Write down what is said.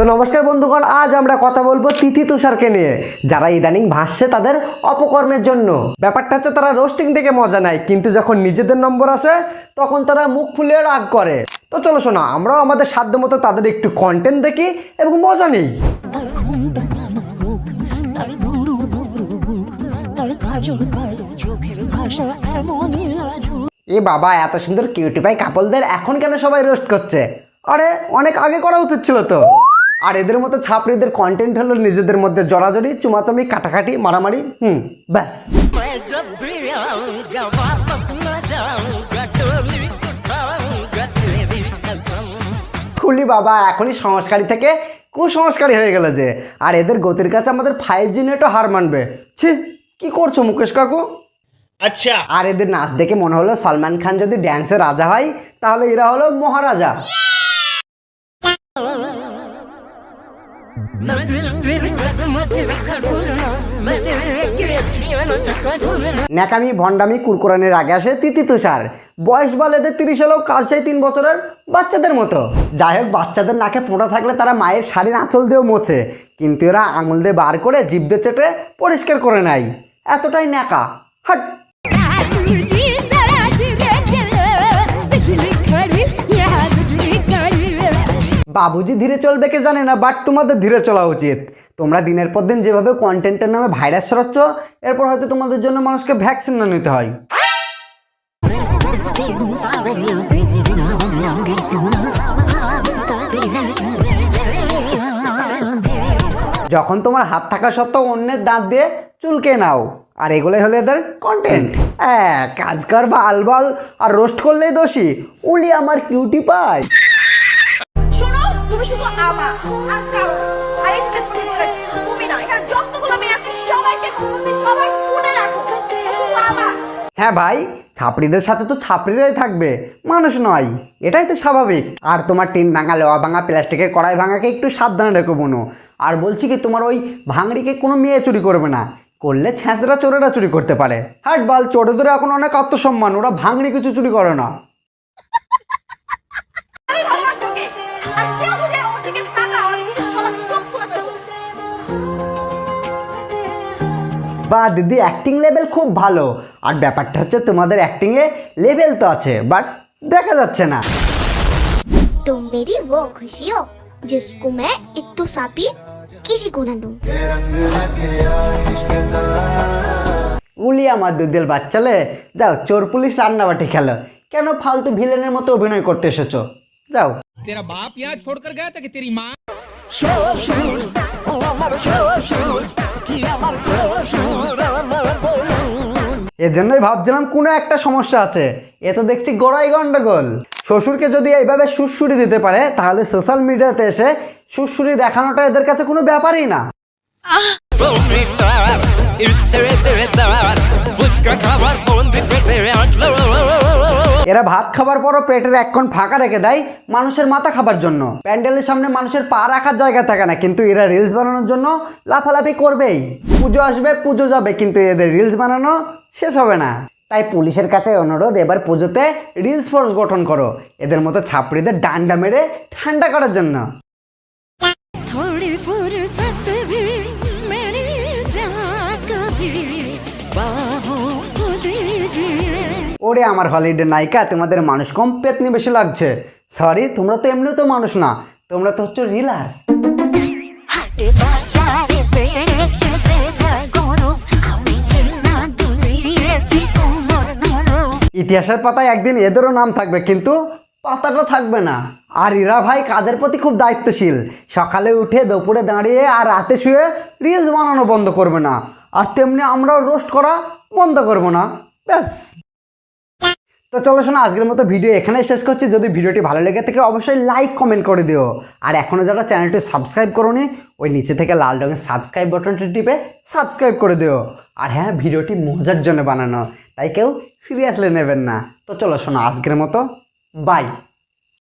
তো নমস্কার বন্ধুগণ, আজ আমরা কথা বলবো তিথি তুষারকে নিয়ে, যারা ইদানিং ভাসছে তাদের অপকর্মের জন্য। ব্যাপারটা হচ্ছে তারা রোস্টিং থেকে মজা নেয়, কিন্তু যখন নিজেদের নম্বর আসে তখন তারা মুখ ফুলিয়ে রাগ করে। তো চলো শোনো, আমরাও আমাদের সাধ্য মতো তাদের একটু কন্টেন্ট দেখি এবং মজা নিই। এ বাবা, এত সুন্দর কিউটিফাই কাপলদের এখন কেন সবাই রোস্ট করছে? আরে অনেক আগে করা উচিত ছিল তো। আর এদের মতো ছাপড়িদের কন্টেন্ট হলো নিজেদের মধ্যে জড়াজড়ি, চুমাচামি, কাটাকাটি, মারামারি। ব্যাস। খুলি বাবা, এখনই সংস্কারী থেকে কুসংস্কারী হয়ে গেল যে। আর এদের গতির কাছে আমাদের 5G নেটও হার মানবে। ছি, কি করছো মুকেশ কাকু? আচ্ছা। আর এদের নাচ দেখে মনে হলো সলমান খান যদি ড্যান্সের রাজা হয় তাহলে এরা হলো মহারাজা। ন্যাকামি ভণ্ডামি কুরকুরানের আগে আসে তিথি তুষার। বয়স বলে এদের 30 হলেও কাজ চাই 3 বছরের বাচ্চাদের মতো। যাই হোক, বাচ্চাদের নাকে ফোঁটা থাকলে তারা মায়ের শাড়ির আঁচল দিয়েও মোছে, কিন্তু এরা আঙুল দিয়ে বার করে জিভ দিয়ে চেটে পরিষ্কার করে নেয়। এতটাই ন্যাকা। হাট। বাবুজি ধীরে চলবে কে জানে না, বাট তোমাদের ধীরে চলা উচিত। তোমরা দিনের পর দিন যেভাবে কন্টেন্টের নামে ভাইরাস ছড়াচ্ছ, এরপর হয়তো তোমাদের জন্য মানুষকে ভ্যাকসিন না নিতে হয়। যখন তোমার হাত থাকা সত্ত্বেও অন্যের দাঁত দিয়ে চুলকে নাও, আর এগুলোই হলো এদের কন্টেন্ট। কাজ কর বা আলবাল আর রোস্ট করলেই দোষী। উলি আমার কিউটি পাই। তুমি শুধু আমার আর কারো আরেকটা কথা বলে, তুমি না, এখানে যতগুলো মেয়ে আছে সবাইকে বলতে, সবাই শুনে রাখো, শুধু আমার। হ্যাঁ ভাই, ছাপড়িদের সাথে তো ছাপড়িরাই থাকবে, মানুষ নয়, এটাই তো স্বাভাবিক। আর তোমার টিন ভাঙা, লোহা ভাঙা, প্লাস্টিকের কড়াই ভাঙাকে একটু সাবধানে রেখো বোনো। আর বলছি কি, তোমার ওই ভাঙড়িকে কোনো মেয়ে চুরি করবে না, করলে ছ্যাঁচড়া চোরেরা চুরি করতে পারে। হাট বাল, চোরেদের এখন অনেক আত্মসম্মান, ওরা ভাঙড়ি কিছু চুরি করে না। বা দিদি, অ্যাক্টিং লেভেল খুব ভালো। আর ব্যাপারটা হচ্ছে তোমাদের অ্যাক্টিংয়ে লেভেল তো আছে, বাট দেখা যাচ্ছে না। तुम मेरी वो खुशी हो जिसको मैं इत्तू सापी किसी को ना दूं। উলি আমার দুধের বাচ্চালে, যাও চোর পুলিশ রান্নাবাটি খেলো, কেন ফালতু ভিলেনের মতো অভিনয় করতে এসেছো? যাও। तेरा बाप यहाँ छोड़कर गया था कि तेरी माँ? এজন্যই ভাবছিলাম কোনো একটা সমস্যা আছে, এ তো দেখছি গোড়াই গন্ডগোল। শ্বশুরকে যদি এইভাবে সুড়সুড়ি দিতে পারে, তাহলে সোশ্যাল মিডিয়াতে এসে সুড়সুড়ি দেখানোটা এদের কাছে কোনো ব্যাপারই না। এরা ভাত খাবার পরও পেটের এক কোণ ফাঁকা রেখে দেয় মানুষের মাথা খাবার জন্য। প্যান্ডেলের সামনে মানুষের পা রাখার জায়গা থাকে না, কিন্তু এরা রিলস বানানোর জন্য লাফালাফি করবেই। পুজো আসবে, পুজো যাবে, কিন্তু এদের রিলস বানানো শেষ হবে না। তাই পুলিশের কাছে অনুরোধ, এবার পুজোতে রিলস ফোর্স গঠন করো, এদের মতো ছাপড়িদের ডান্ডা মেরে ঠান্ডা করার জন্য। ওরে আমার হলিডে নায়িকা, তোমাদের মানুষ কম পেতনি বেশি লাগছে। সরি, তোমরা তো এমনি তো মানুষ না, তোমরা তো হচ্ছে রিলার্স। ইতিহাসের পাতায় একদিন এদেরও নাম থাকবে, কিন্তু পাতাটা থাকবে না। আর এরা ভাই কাজের প্রতি খুব দায়িত্বশীল। সকালে উঠে, দুপুরে দাঁড়িয়ে আর রাতে শুয়ে রিলস বানানো বন্ধ করবে না। আর তেমনি আমরাও রোস্ট করা বন্ধ করবো না। ব্যাস। তো চলো শোনো, আজকের মতো ভিডিও এখানেই শেষ করছি। যদি ভিডিওটি ভালো লেগে থাকে অবশ্যই লাইক কমেন্ট করে দিও। আর এখনও যারা চ্যানেলটি সাবস্ক্রাইব করোনি, ওই নিচে থেকে লাল রঙের সাবস্ক্রাইব বাটনটি টিপে সাবস্ক্রাইব করে দিও। আর হ্যাঁ, ভিডিওটি মজার জন্য বানানো, তাই কেউ সিরিয়াসলি নেবেন না। তো চলো শোনো, আজকের মতো বাই।